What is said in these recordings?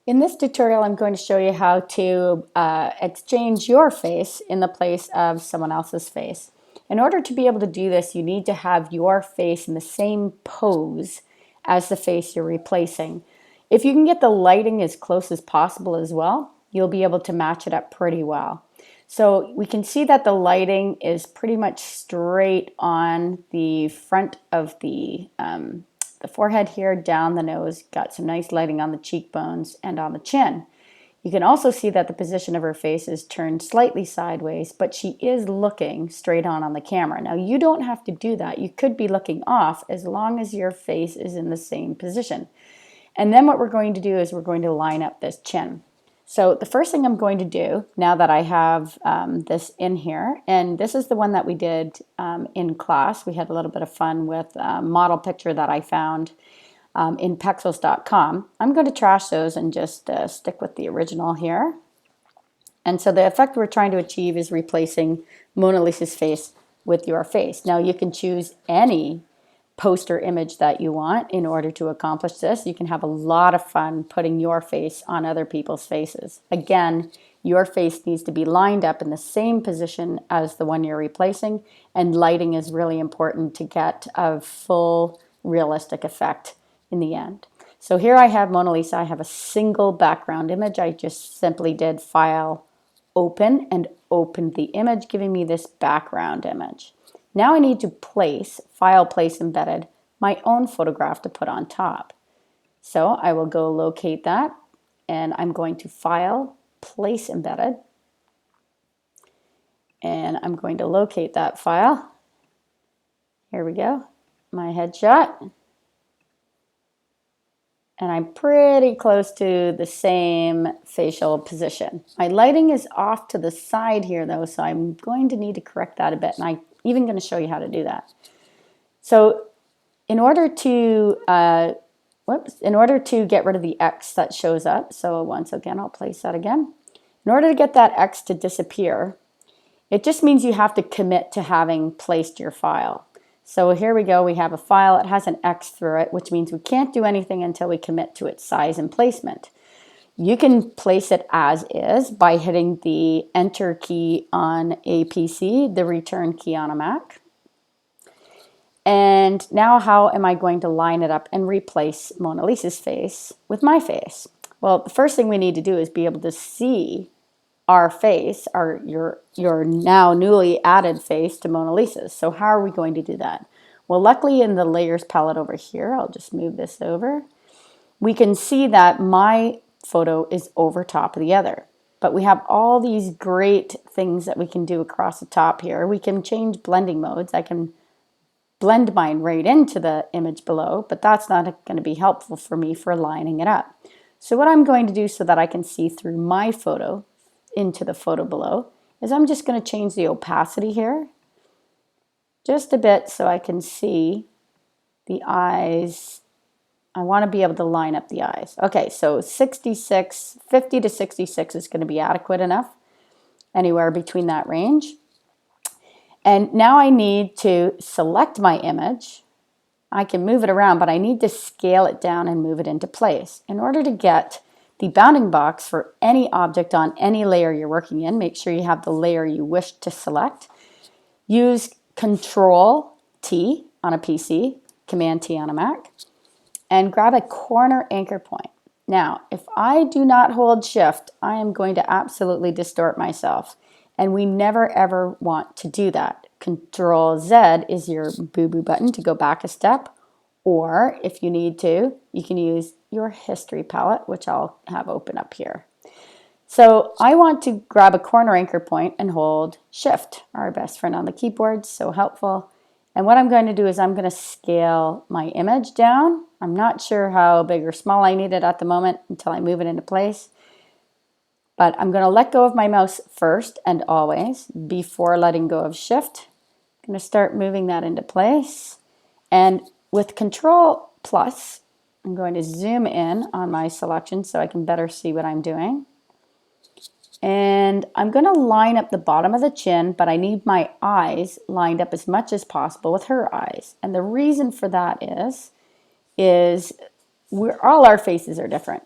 In this tutorial, I'm going to show you how to exchange your face in the place of someone else's face. In order to be able to do this, you need to have your face in the same pose as the face you're replacing. If you can get the lighting as close as possible as well, you'll be able to match it up pretty well. So we can see that the lighting is pretty much straight on the front of the forehead here, down the nose, got some nice lighting on the cheekbones and on the chin. You can also see that the position of her face is turned slightly sideways, but she is looking straight on the camera. Now, you don't have to do that. You could be looking off as long as your face is in the same position. And then what we're going to do is we're going to line up this chin. So the first thing I'm going to do, now that I have this in here, and this is the one that we did in class. We had a little bit of fun with a model picture that I found in pexels.com. I'm going to trash those and just stick with the original here. And so the effect we're trying to achieve is replacing Mona Lisa's face with your face. Now you can choose any poster image that you want in order to accomplish this. You can have a lot of fun putting your face on other people's faces. Again, your face needs to be lined up in the same position as the one you're replacing, and lighting is really important to get a full realistic effect in the end. So here I have Mona Lisa. I have a single background image. I just simply did File, Open, and opened the image, giving me this background image. Now I need to place, File, Place Embedded, my own photograph to put on top. So I will go locate that, and I'm going to File, Place Embedded, and I'm going to locate that file. Here we go, my headshot. And I'm pretty close to the same facial position. My lighting is off to the side here though, so I'm going to need to correct that a bit, and I'm even going to show you how to do that. So in order to get rid of the X that shows up, so once again, I'll place that again. In order to get that X to disappear, it just means you have to commit to having placed your file. So here we go, we have a file, it has an X through it, which means we can't do anything until we commit to its size and placement. You can place it as is by hitting the Enter key on a PC, the Return key on a Mac. And now how am I going to line it up and replace Mona Lisa's face with my face? Well, the first thing we need to do is be able to see our face, your now newly added face to Mona Lisa's. So how are we going to do that? Well, luckily in the layers palette over here, I'll just move this over, we can see that my photo is over top of the other. But we have all these great things that we can do across the top here. We can change blending modes. I can blend mine right into the image below, but that's not going to be helpful for me for lining it up. So what I'm going to do so that I can see through my photo into the photo below is I'm just going to change the opacity here just a bit so I can see the eyes. I want to be able to line up the eyes. Okay, so 50 to 66 is going to be adequate enough, anywhere between that range. And now I need to select my image. I can move it around, but I need to scale it down and move it into place. In order to get the bounding box for any object on any layer you're working in, make sure you have the layer you wish to select. Use Control-T on a PC, Command-T on a Mac, and grab a corner anchor point. Now, if I do not hold Shift, I am going to absolutely distort myself, and we never ever want to do that. Control-Z is your boo-boo button to go back a step, or if you need to, you can use your history palette, which I'll have open up here. So I want to grab a corner anchor point and hold Shift, our best friend on the keyboard, so helpful. And what I'm going to do is I'm going to scale my image down. I'm not sure how big or small I need it at the moment until I move it into place. But I'm going to let go of my mouse first and always before letting go of Shift. I'm going to start moving that into place. And with Control Plus, I'm going to zoom in on my selection so I can better see what I'm doing. And I'm going to line up the bottom of the chin, but I need my eyes lined up as much as possible with her eyes. And the reason for that is all our faces are different.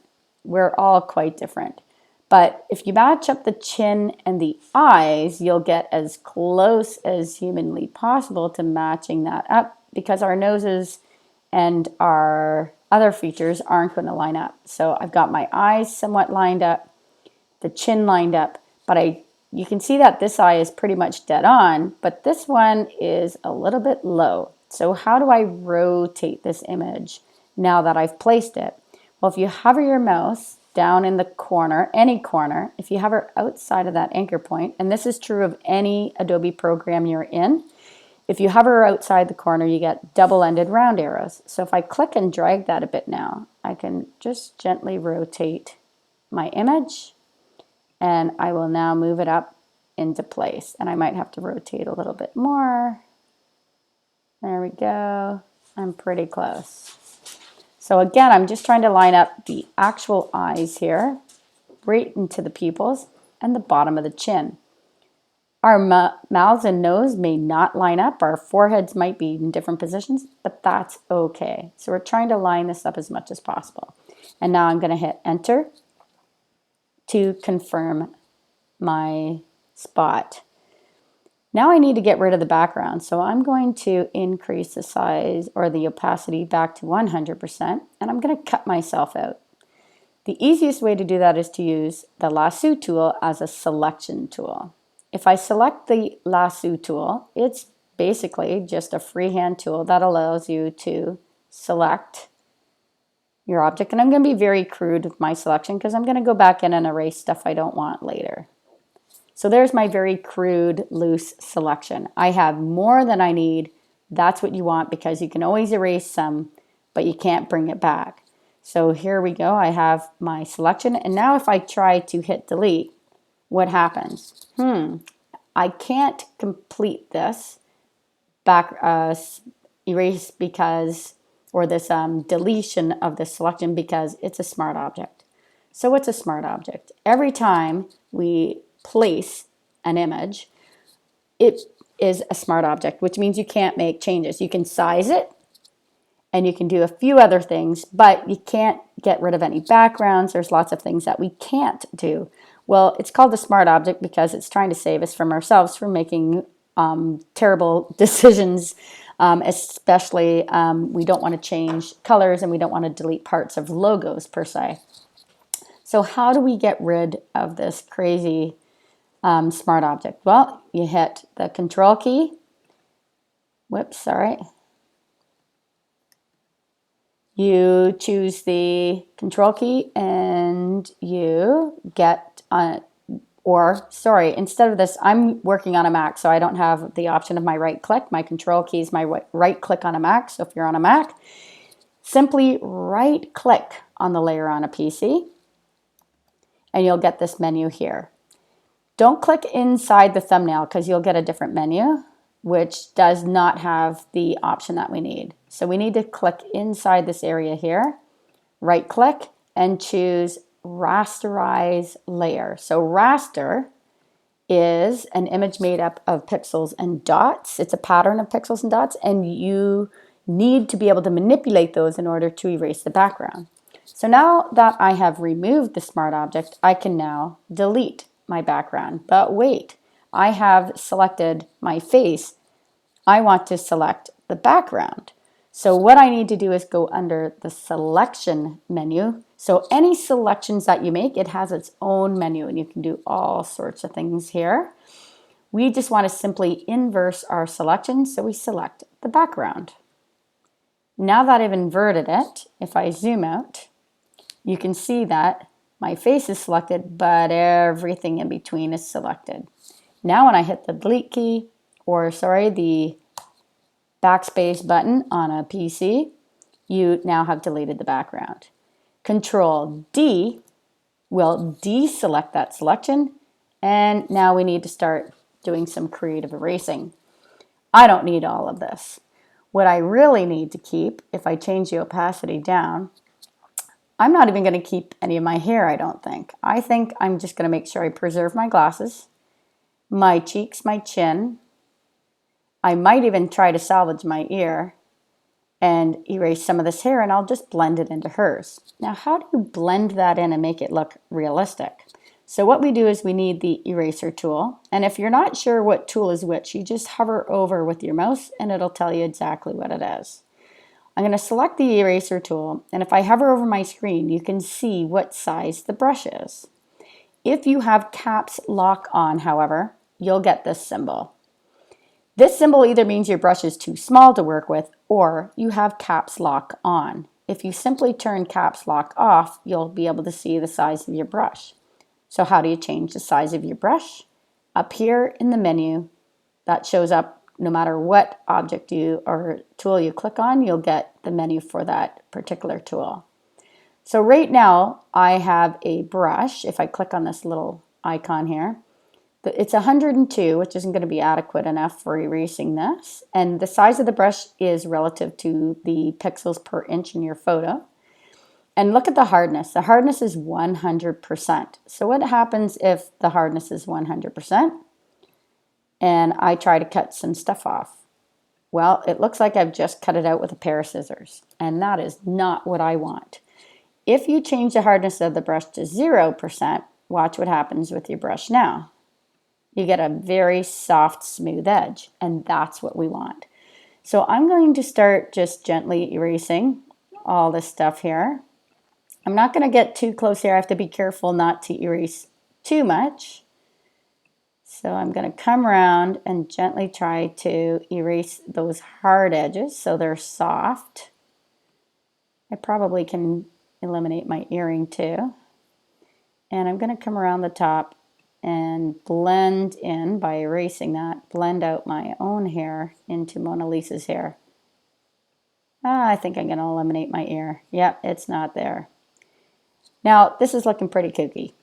We're all quite different. But if you match up the chin and the eyes, you'll get as close as humanly possible to matching that up, because our noses and our other features aren't going to line up. So I've got my eyes somewhat lined up, the chin lined up, but you can see that this eye is pretty much dead on, but this one is a little bit low. So how do I rotate this image now that I've placed it? Well, if you hover your mouse down in the corner, any corner, if you hover outside of that anchor point, and this is true of any Adobe program you're in, if you hover outside the corner, you get double-ended round arrows. So if I click and drag that a bit now, I can just gently rotate my image, and I will now move it up into place. And I might have to rotate a little bit more. There we go. I'm pretty close. So again, I'm just trying to line up the actual eyes here, right into the pupils and the bottom of the chin. Our mouths and nose may not line up. Our foreheads might be in different positions, but that's okay. So we're trying to line this up as much as possible. And now I'm going to hit enter to confirm my spot. Now I need to get rid of the background, so I'm going to increase the size or the opacity back to 100%, and I'm going to cut myself out. The easiest way to do that is to use the Lasso Tool as a selection tool. If I select the Lasso Tool, it's basically just a freehand tool that allows you to select your object, and I'm going to be very crude with my selection because I'm going to go back in and erase stuff I don't want later. So there's my very crude, loose selection. I have more than I need. That's what you want, because you can always erase some, but you can't bring it back. So here we go. I have my selection. And now if I try to hit delete, what happens? I can't complete this back erase because, or this deletion of the selection, because it's a smart object. So what's a smart object? Every time we place an image, it is a smart object, which means you can't make changes. You can size it and you can do a few other things, but you can't get rid of any backgrounds. There's lots of things that we can't do. Well, it's called a smart object because it's trying to save us from ourselves from making terrible decisions, especially we don't want to change colors and we don't want to delete parts of logos per se. So how do we get rid of this crazy smart object? Well, you hit the control key. Whoops, sorry. You choose the control key and you get instead of this, I'm working on a Mac, so I don't have the option of my right click. My control key is my right click on a Mac. So if you're on a Mac, simply right click on the layer on a PC and you'll get this menu here. Don't click inside the thumbnail because you'll get a different menu, which does not have the option that we need. So we need to click inside this area here, right click, and choose Rasterize Layer. So raster is an image made up of pixels and dots. It's a pattern of pixels and dots, and you need to be able to manipulate those in order to erase the background. So now that I have removed the smart object, I can now delete my background. But wait, I have selected my face. I want to select the background. So what I need to do is go under the selection menu. So any selections that you make, it has its own menu and you can do all sorts of things here. We just want to simply inverse our selection, so we select the background. Now that I've inverted it, if I zoom out, you can see that my face is selected, but everything in between is selected. Now when I hit the delete key, the backspace button on a PC, you now have deleted the background. Control D will deselect that selection, and now we need to start doing some creative erasing. I don't need all of this. What I really need to keep, if I change the opacity down, I'm not even going to keep any of my hair, I don't think. I think I'm just going to make sure I preserve my glasses, my cheeks, my chin. I might even try to salvage my ear. and erase some of this hair, and I'll just blend it into hers. Now, how do you blend that in and make it look realistic? So what we do is we need the eraser tool, and if you're not sure what tool is which, you just hover over with your mouse and it'll tell you exactly what it is. I'm going to select the eraser tool, and if I hover over my screen, you can see what size the brush is. If you have caps lock on, however, you'll get this symbol. This symbol either means your brush is too small to work with, or you have caps lock on. If you simply turn caps lock off, you'll be able to see the size of your brush. So how do you change the size of your brush? Up here in the menu, that shows up no matter what object you or tool you click on, you'll get the menu for that particular tool. So right now I have a brush. If I click on this little icon here, it's 102, which isn't going to be adequate enough for erasing this. And the size of the brush is relative to the pixels per inch in your photo. And look at the hardness. The hardness is 100%. So what happens if the hardness is 100% and I try to cut some stuff off? Well, it looks like I've just cut it out with a pair of scissors, and that is not what I want. If you change the hardness of the brush to 0%, watch what happens with your brush now. You get a very soft, smooth edge, and that's what we want. So I'm going to start just gently erasing all this stuff here. I'm not going to get too close here. I have to be careful not to erase too much. So I'm going to come around and gently try to erase those hard edges so they're soft. I probably can eliminate my earring too. And I'm going to come around the top and blend in by erasing that, blend out my own hair into Mona Lisa's hair. I think I'm going to eliminate my ear. Yep, it's not there. Now, this is looking pretty kooky,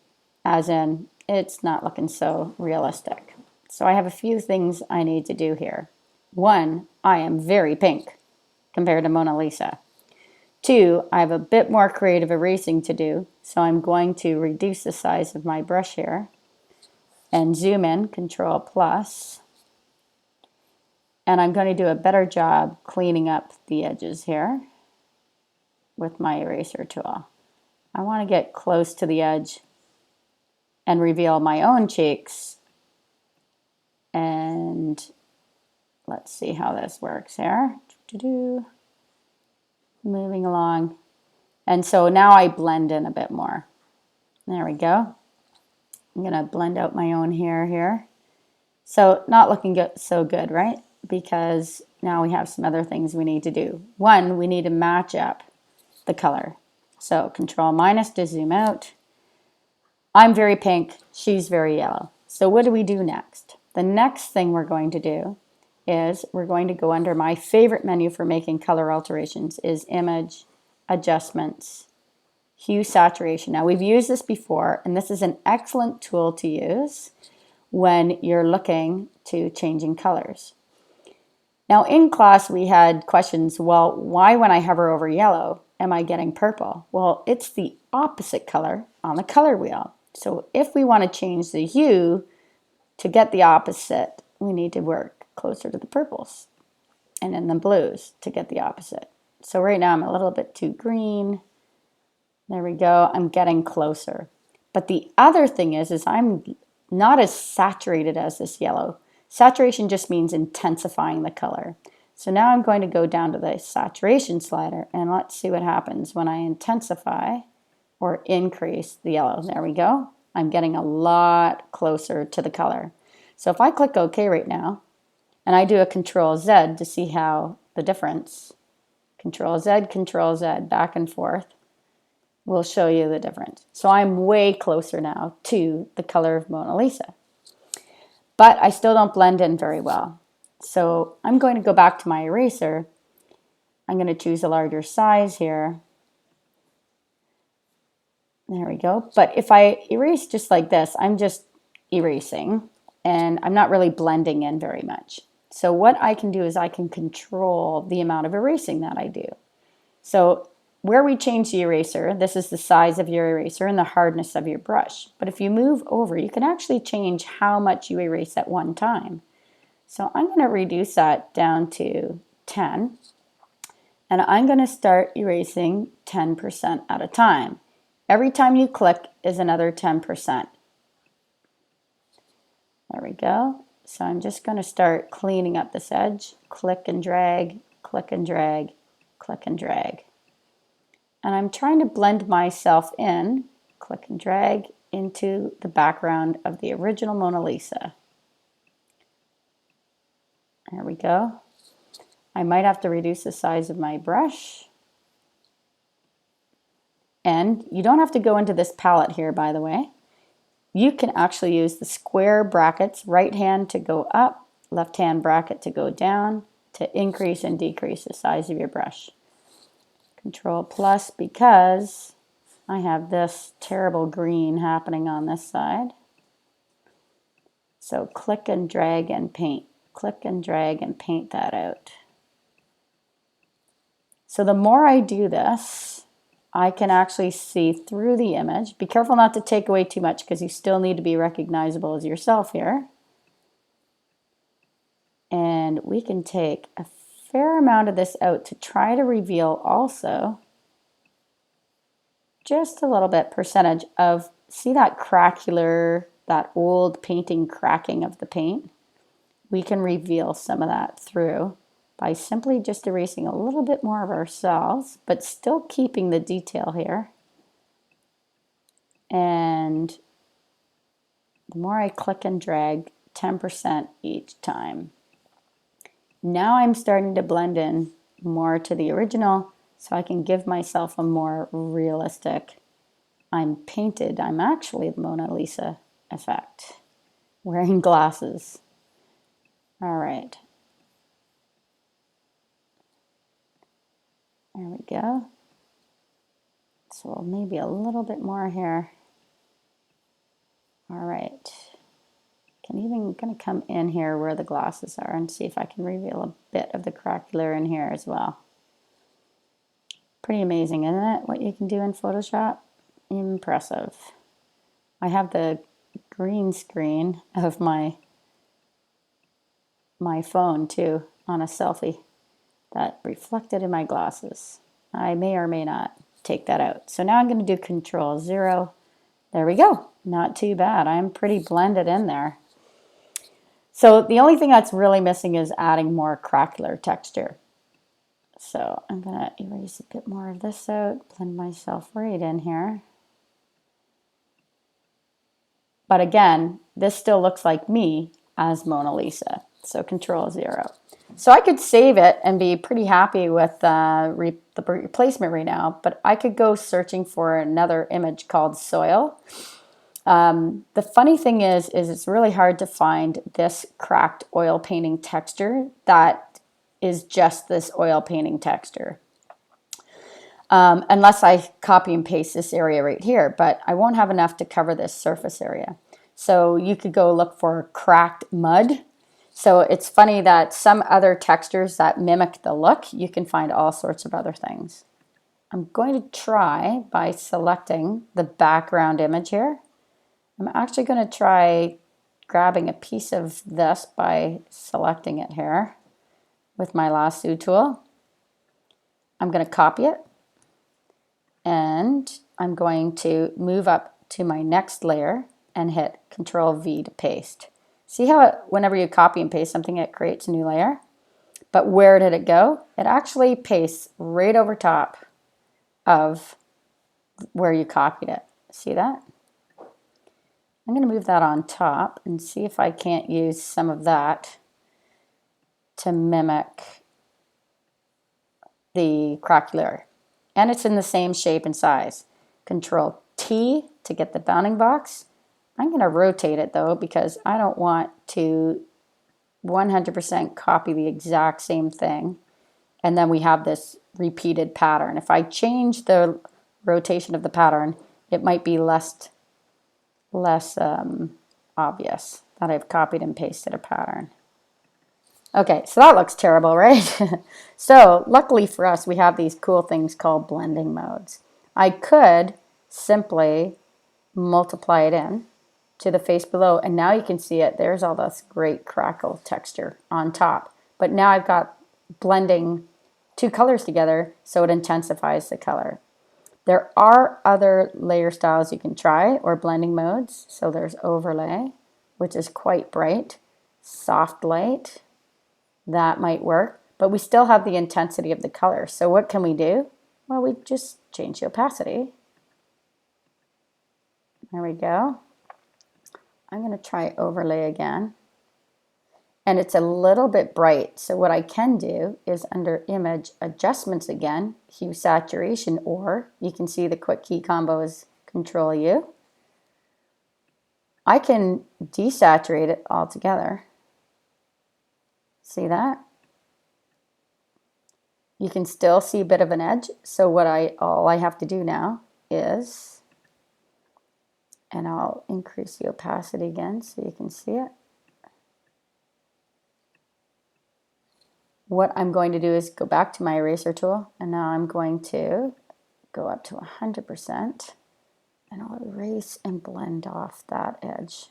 as in it's not looking so realistic. So I have a few things I need to do here. One, I am very pink compared to Mona Lisa. Two, I have a bit more creative erasing to do, so I'm going to reduce the size of my brush here and zoom in, Control plus, and I'm going to do a better job cleaning up the edges here with my eraser tool. I want to get close to the edge and reveal my own cheeks, and let's see how this works here. Moving along, and so now I blend in a bit more. There we go. I'm going to blend out my own hair here. So not looking so good, right? Because now we have some other things we need to do. One, we need to match up the color. So Control minus to zoom out. I'm very pink, she's very yellow. So what do we do next? The next thing we're going to do is we're going to go under my favorite menu for making color alterations is Image, Adjustments, Hue Saturation. Now we've used this before, and this is an excellent tool to use when you're looking to changing colors. Now in class we had questions, well, why when I hover over yellow am I getting purple? Well, it's the opposite color on the color wheel. So if we want to change the hue to get the opposite, we need to work closer to the purples and in the blues to get the opposite. So right now I'm a little bit too green. There we go, I'm getting closer. But the other thing is I'm not as saturated as this yellow. Saturation just means intensifying the color. So now I'm going to go down to the saturation slider, and let's see what happens when I intensify or increase the yellow. There we go. I'm getting a lot closer to the color. So if I click OK right now, and I do a Control Z to see how the difference, Control Z, back and forth, will show you the difference. So I'm way closer now to the color of Mona Lisa. But I still don't blend in very well. So I'm going to go back to my eraser. I'm going to choose a larger size here. There we go. But if I erase just like this, I'm just erasing and I'm not really blending in very much. So what I can do is I can control the amount of erasing that I do. So where we change the eraser, this is the size of your eraser and the hardness of your brush. But if you move over, you can actually change how much you erase at one time. So I'm going to reduce that down to 10. And I'm going to start erasing 10% at a time. Every time you click is another 10%. There we go. So I'm just going to start cleaning up this edge. Click and drag, click and drag, click and drag. And I'm trying to blend myself in, click and drag, into the background of the original Mona Lisa. There we go. I might have to reduce the size of my brush. And you don't have to go into this palette here, by the way. You can actually use the square brackets, right hand to go up, left hand bracket to go down, to increase and decrease the size of your brush. Control plus, because I have this terrible green happening on this side. So click and drag and paint. Click and drag and paint that out. So the more I do this, I can actually see through the image. Be careful not to take away too much because you still need to be recognizable as yourself here. And we can take a fair amount of this out to try to reveal also just a little bit percentage of, see that craquelure, that old painting cracking of the paint? We can reveal some of that through by simply just erasing a little bit more of ourselves, but still keeping the detail here. And the more I click and drag, 10% each time. Now I'm starting to blend in more to the original so I can give myself a more realistic, I'm painted, I'm actually the Mona Lisa effect, wearing glasses. All right. There we go. So maybe a little bit more here. All right. Gonna come in here where the glasses are and see if I can reveal a bit of the craquelure in here as well. Pretty amazing, isn't it? What you can do in Photoshop? Impressive. I have the green screen of my phone too on a selfie that reflected in my glasses. I may or may not take that out. So now I'm going to do Control 0. There we go. Not too bad. I'm pretty blended in there. So the only thing that's really missing is adding more craquelure texture. So I'm going to erase a bit more of this out, blend myself right in here. But again, this still looks like me as Mona Lisa. So Control 0. So I could save it and be pretty happy with the replacement right now, but I could go searching for another image called Soil. The funny thing is it's really hard to find this cracked oil painting texture that is just this oil painting texture. Unless I copy and paste this area right here, but I won't have enough to cover this surface area. So you could go look for cracked mud. So it's funny that some other textures that mimic the look, you can find all sorts of other things. I'm going to try by selecting the background image here. I'm actually going to try grabbing a piece of this by selecting it here with my Lasso Tool. I'm going to copy it. And I'm going to move up to my next layer and hit Control V to paste. See how whenever you copy and paste something, it creates a new layer? But where did it go? It actually pastes right over top of where you copied it. See that? I'm going to move that on top and see if I can't use some of that to mimic the craquelure. And it's in the same shape and size. Control T to get the bounding box. I'm going to rotate it though because I don't want to 100% copy the exact same thing. And then we have this repeated pattern. If I change the rotation of the pattern, it might be less obvious that I've copied and pasted a pattern. Okay, so that looks terrible, right? So luckily for us, we have these cool things called blending modes. I could simply multiply it in to the face below, and now you can see it. There's all this great crackle texture on top. But now I've got blending two colors together, so it intensifies the color. There are other layer styles you can try, or blending modes. So there's overlay, which is quite bright. Soft light, that might work, but we still have the intensity of the color. So what can we do? Well, we just change the opacity. There we go. I'm going to try overlay again. And it's a little bit bright. So what I can do is under image adjustments again, hue saturation, or you can see the quick key combo is Control U. I can desaturate it altogether. See that? You can still see a bit of an edge. So all I have to do now is, and I'll increase the opacity again so you can see it. What I'm going to do is go back to my eraser tool, and now I'm going to go up to 100%, and I'll erase and blend off that edge.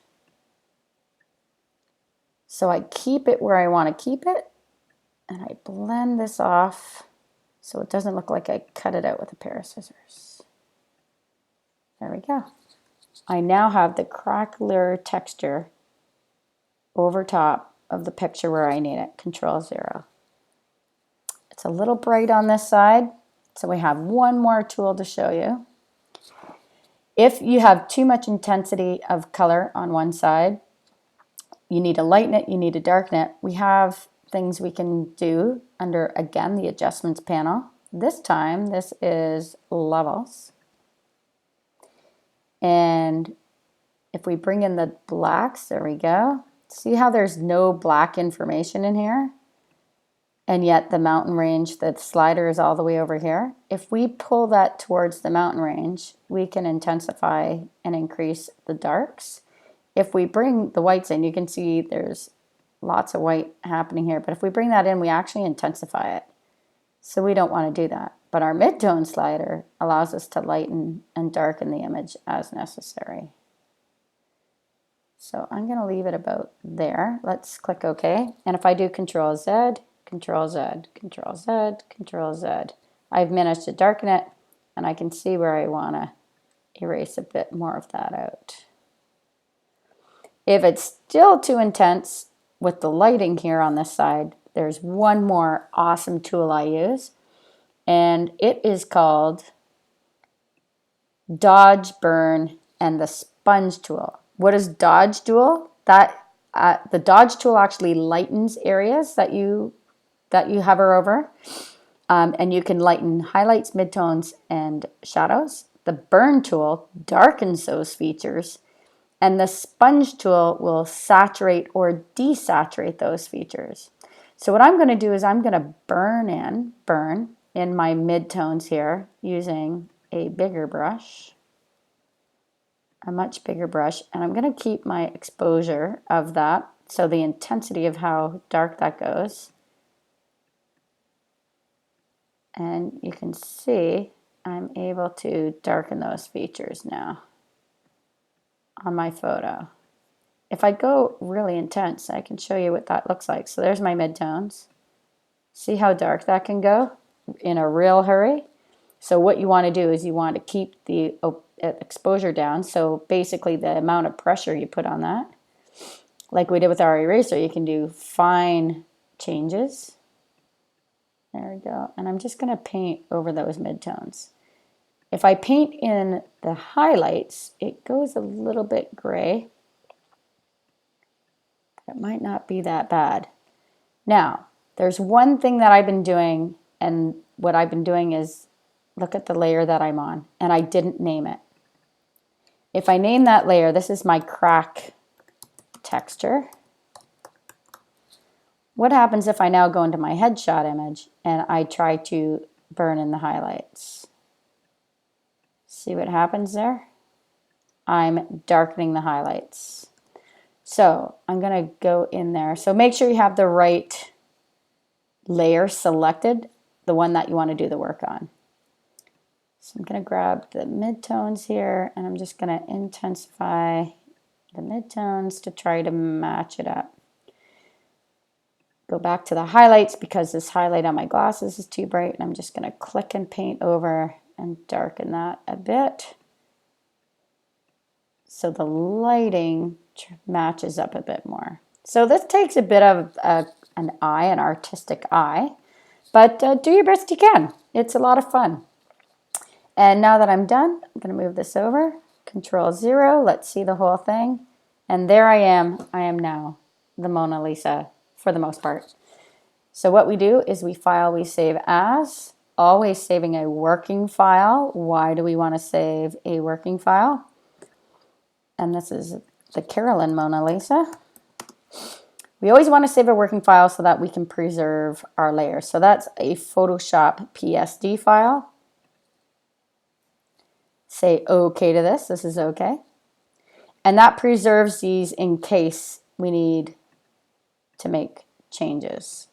So I keep it where I want to keep it, and I blend this off so it doesn't look like I cut it out with a pair of scissors. There we go. I now have the crackler texture over top of the picture where I need it, Control 0. It's a little bright on this side, so we have one more tool to show you. If you have too much intensity of color on one side, you need to lighten it, you need to darken it. We have things we can do under, again, the adjustments panel. This time, this is levels. And if we bring in the blacks, there we go. See how there's no black information in here? And yet the mountain range, the slider is all the way over here. If we pull that towards the mountain range, we can intensify and increase the darks. If we bring the whites in, you can see there's lots of white happening here. But if we bring that in, we actually intensify it. So we don't want to do that. But our midtone slider allows us to lighten and darken the image as necessary. So I'm going to leave it about there. Let's click OK. And if I do Control Z, Control Z, Control Z, Control Z, I've managed to darken it, and I can see where I want to erase a bit more of that out. If it's still too intense with the lighting here on this side, there's one more awesome tool I use, and it is called Dodge, Burn, and the Sponge tool. What is Dodge tool? The Dodge tool actually lightens areas that you hover over, and you can lighten highlights, midtones, and shadows. The Burn tool darkens those features, and the Sponge tool will saturate or desaturate those features. So what I'm going to do is I'm going to burn in my midtones here using a bigger brush, a much bigger brush, and I'm going to keep my exposure of that, so the intensity of how dark that goes. And you can see I'm able to darken those features now on my photo. If I go really intense, I can show you what that looks like. So there's my midtones. See how dark that can go in a real hurry? So what you want to do is you want to keep the exposure down. So basically the amount of pressure you put on that, like we did with our eraser, you can do fine changes. There we go. And I'm just going to paint over those midtones. If I paint in the highlights, it goes a little bit gray. It might not be that bad. Now, there's one thing that I've been doing, and what I've been doing is look at the layer that I'm on, and I didn't name it. If I name that layer, this is my crack texture. What happens if I now go into my headshot image and I try to burn in the highlights? See what happens there? I'm darkening the highlights. So I'm going to go in there. So make sure you have the right layer selected, the one that you want to do the work on. So I'm going to grab the midtones here, and I'm just going to intensify the midtones to try to match it up. Go back to the highlights because this highlight on my glasses is too bright, and I'm just going to click and paint over and darken that a bit so the lighting matches up a bit more. So this takes a bit of an artistic eye, but do your best you can. It's a lot of fun. And now that I'm done, I'm going to move this over. Control 0. Let's see the whole thing. And there I am. I am now the Mona Lisa for the most part. So what we do is we file, we save as, always saving a working file. Why do we want to save a working file? And this is the Carolyn Mona Lisa. We always want to save a working file so that we can preserve our layers. So that's a Photoshop PSD file. Say OK to this. This is OK. And that preserves these in case we need to make changes.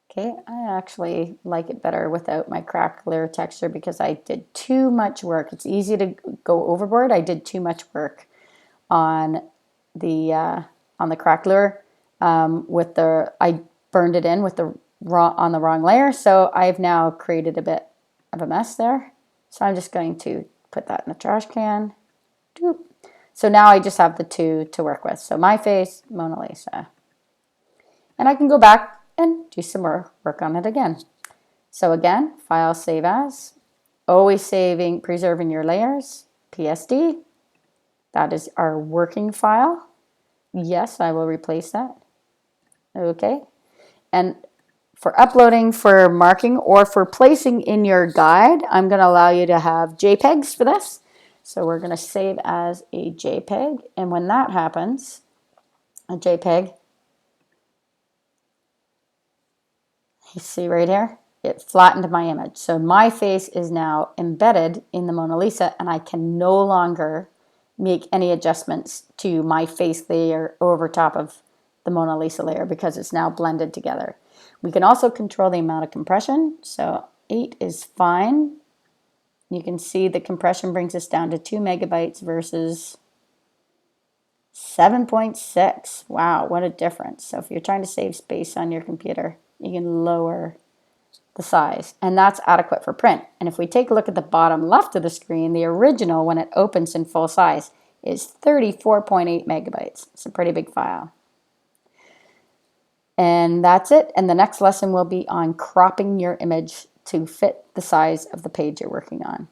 Okay, I actually like it better without my crack layer texture because I did too much work. It's easy to go overboard. I did too much work on the crack layer I burned it in with the wrong layer. So I've now created a bit of a mess there. So I'm just going to put that in the trash can. Doop. So now I just have the two to work with. So my face, Mona Lisa. And I can go back and do some more work on it again. So again, file, save as, always preserving your layers, PSD. That is our working file. Yes, I will replace that. Okay. And for uploading, for marking, or for placing in your guide, I'm going to allow you to have JPEGs for this. So we're going to save as a JPEG. And when that happens, a JPEG, you see right here, it flattened my image. So my face is now embedded in the Mona Lisa, and I can no longer make any adjustments to my face layer over top of the Mona Lisa layer because it's now blended together. We can also control the amount of compression. So 8 is fine. You can see the compression brings us down to 2 megabytes versus 7.6. Wow, what a difference. So if you're trying to save space on your computer, you can lower the size, and that's adequate for print. And if we take a look at the bottom left of the screen, the original, when it opens in full size, is 34.8 megabytes. It's a pretty big file. And that's it. And the next lesson will be on cropping your image to fit the size of the page you're working on.